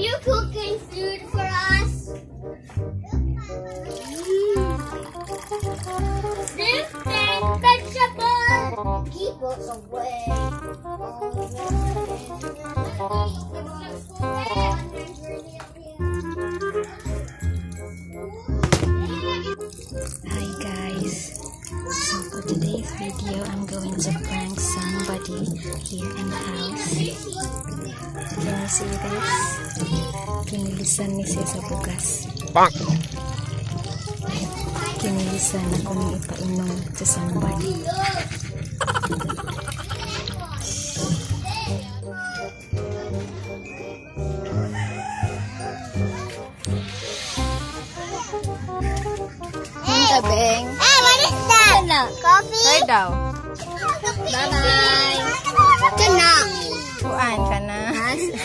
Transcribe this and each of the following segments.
you cooking food for us? Fruit and vegetable. Keep us away. Hi guys, so for today's video I'm going to prank somebody here in the house. Can you see guys? Kinilisan ni siya sa bugas. Kinilisan na kung ipainom sa somebody. Beng. Hey, what is that? Coffee? Try daw. Bye-bye. Tuna. Kuan ka na. Coffee?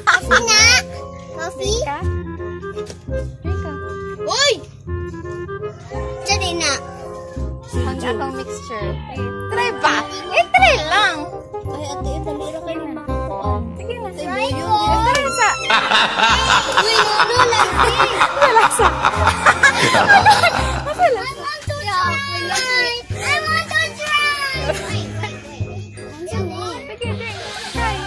Coffee na? Coffee? Ka? Uy! Jadi na. Ang akong mixture. Try ba? Try lang. Ay, ate, dalira kayo na makakuan. Sige na. Try ko. Try sa. Uy, no, lagi. Malasa. I want to try. I want to try. Wait. Sige, try.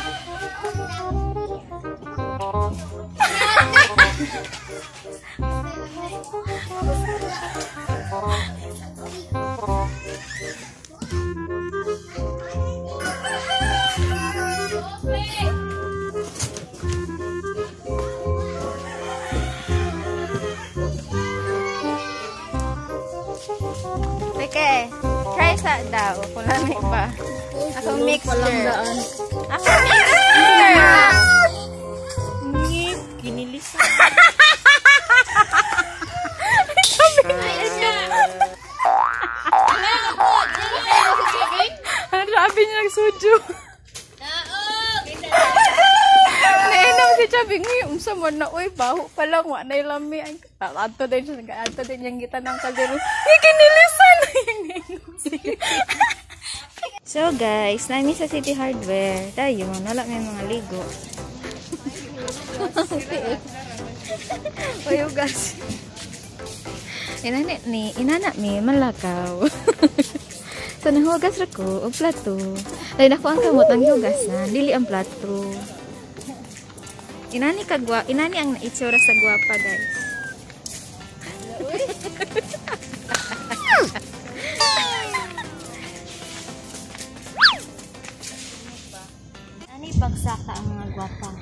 Sige, try sa daw. Kung lami pa. Ako mixture. Ako mixture. Ngip, kinilisan. Ang sabi niya nagsujo. Nainom si Chabi, umsa mo na, uy, baho pa lang, wa na ilami. Ato din siya, nag-ato din yung gita ng kaldero. Kinilisan! So guys, namin sa City Hardware. Tayo, nalak may mga ligo. Uy, ugas. Inanak mi, malakaw. So, nahugas ra ko, og plato. Dahil ako ang kamot ang hugasan, dili ang plato. Inani ang itsura sa guwapa, guys. Inani pagsaka ang mga guwapa.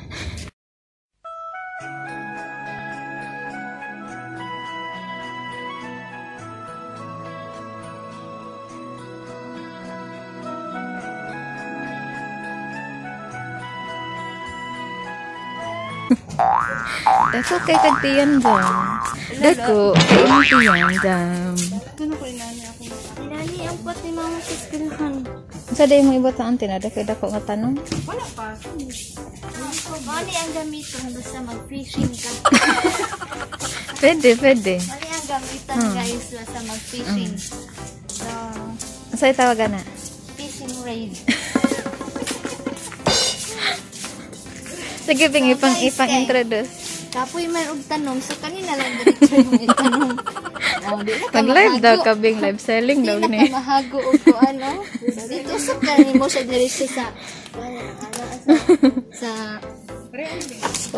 Dako kay kagtiyan dam. Dako kay tiyan dam. Ano ko inani ako? Inani ang pot ni mama sa skilhan. Sa day mo ibot ang tinada kay dako nga tanong. Wala pa. Mali ang gamiton basta mag-fishing ka. Pwede. Mali ang gamitan guys basta mag-fishing. So, Sa'yo tawagan na. fishing raid. Sige, Bing, ipang-introduce. Kapoy man og tanong, so kanina lang diretso yung itanong. Mag-live daw ka, Bing. Live selling daw Hindi ni. na ka mahago o ko ano. Dito sa kanin mo siya diretso sa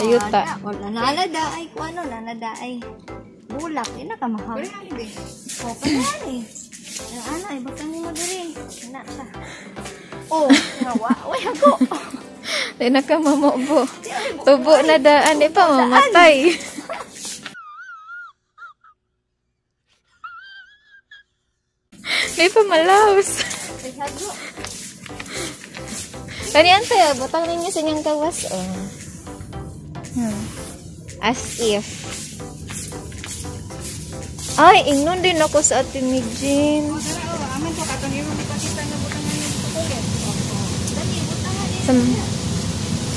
Yuta. Wala nalada ay ko ano, nalada ay bulak. Hindi na ka mahago. O, kaya eh. Ang ano, ay butang mo diri. Ina siya. Oh, nawa. Uy, ako. Di na ka mamobo. Tubo na daan. Di pa mamatay. Di pa malaos. Kanian tayo. Butang ninyo sa inyong kawas. Oh. As if. Ay, ingnon din ako sa atin ni Jean.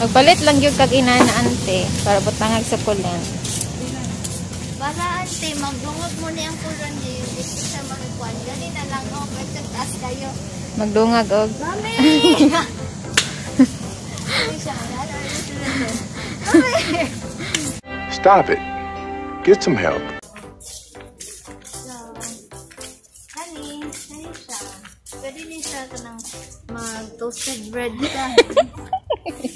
Magpalit lang yung kag-ina na ante para butangag sa kulan. Para ante, magdungog mo niya ang kulan niya. Hindi siya magkuhan. Gani na lang ako. Kasi taas kayo. Magdungag og. Mami! Hindi siya. Stop it. Get some help. So, honey siya. Pwede din siya ka ng mag-toasted bread ka.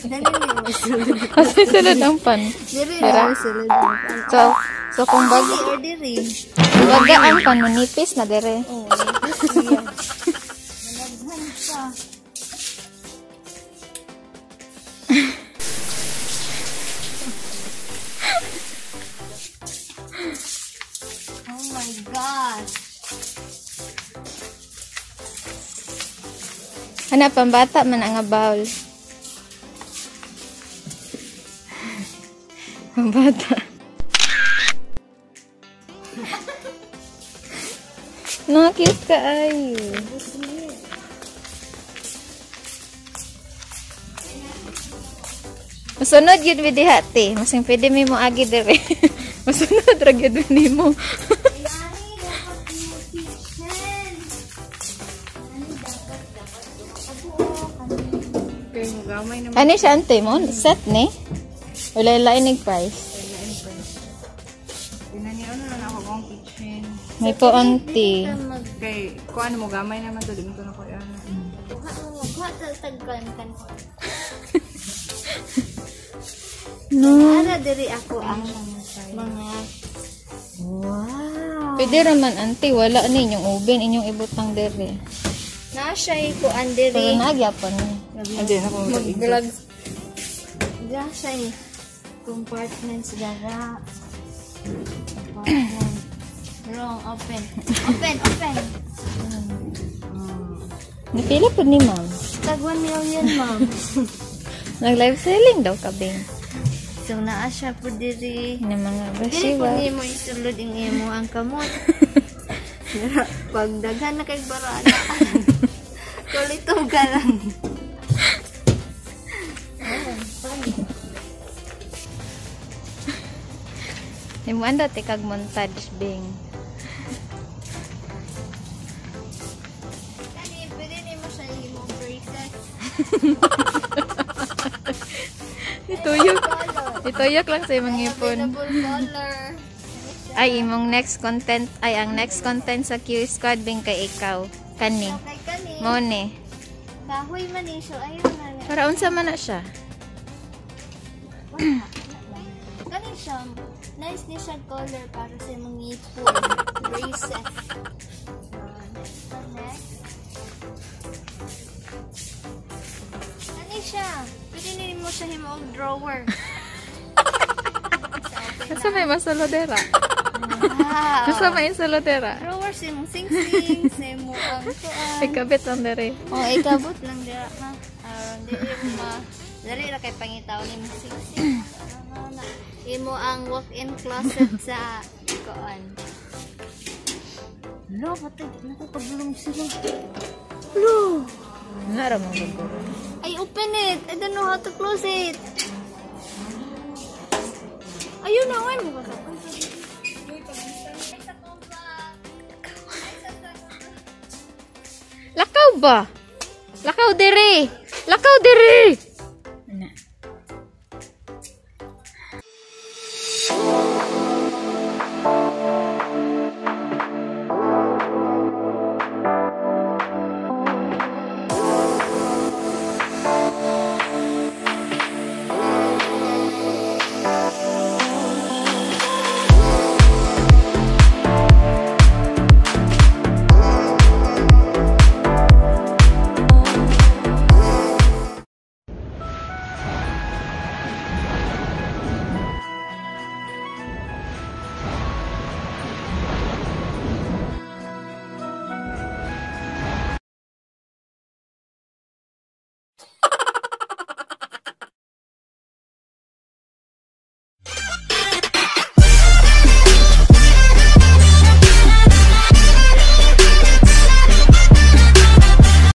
Dali niyo masulod. Kasi sulod ang pan. Dili na masulod ang pan. So kung Dili or diri. baga ang pan, manipis na dere. Oo, nipis niya. Managhan siya. Oh my gosh. Ano, pambata man ang bowl. Pambata. No, cute ka ay. Masunod yun with hati. Masing pwede mo agi dire. Masunod ra gyud ni mo. Ay, dapat mo kitchen. Dapat. Ano siya ante mo? Set ni? Wala lainig price. Pinaniano na ako kong kitchen. May po auntie. Kay, kung ano mo, gamay naman to. Dito na ko yan. Kuha tagkan kan. No. Ara diri ako ang mga wow. Pwede raman auntie, wala ni inyong ubin, inyong ibutang dere. Na siya kuan Pero diri. nagyapon ni. Hindi na ako Mag-vlog. Ga siya compartments gara. Compartment. Wrong, open. Open. Napila po ni ma'am. Tag 1 million, ma'am. Nag-live selling daw kabing. So, naa siya po diri. Na mga Dili po basiwa. ni mo isulod ang imo ang kamot. Pag daghan na kay barana. Kulito ka lang. Himuan daw kag montage bing. Kani, pwede ni mo siya imong bracelet. Ituyok. Ituyok lang sa imong ipon. Available color. Ay, imong next content. Ay, ang next content sa Q Squad bing kay ikaw. Kani. Okay, kani. Mo ni. Kahoy man eh. So, ayun na nga. Para unsa man na siya. Kani siya. Nice ni siya color para sa imong ipon. Bracelet. Next. Kani siya. Pwede ni mo siya himo og drawer. Asa may masalodera? Wow. Asa may salodera? Drawer sa imong sing-sing. Sa imong ang kuan. Ay, kabit ang dere. Oh, ikabot lang dira ha. Aron dili mo dali ra kay pangitaw ni mo sing-sing. Ano na. Imo ang walk-in closet sa kuan. Lo, patay nakapagulong sila. Lo. Nara mo guguro. Ay, open it. I don't know how to close it. Ayun na, ay mo ba? Lakaw ba? Lakaw dere. Lakaw dere.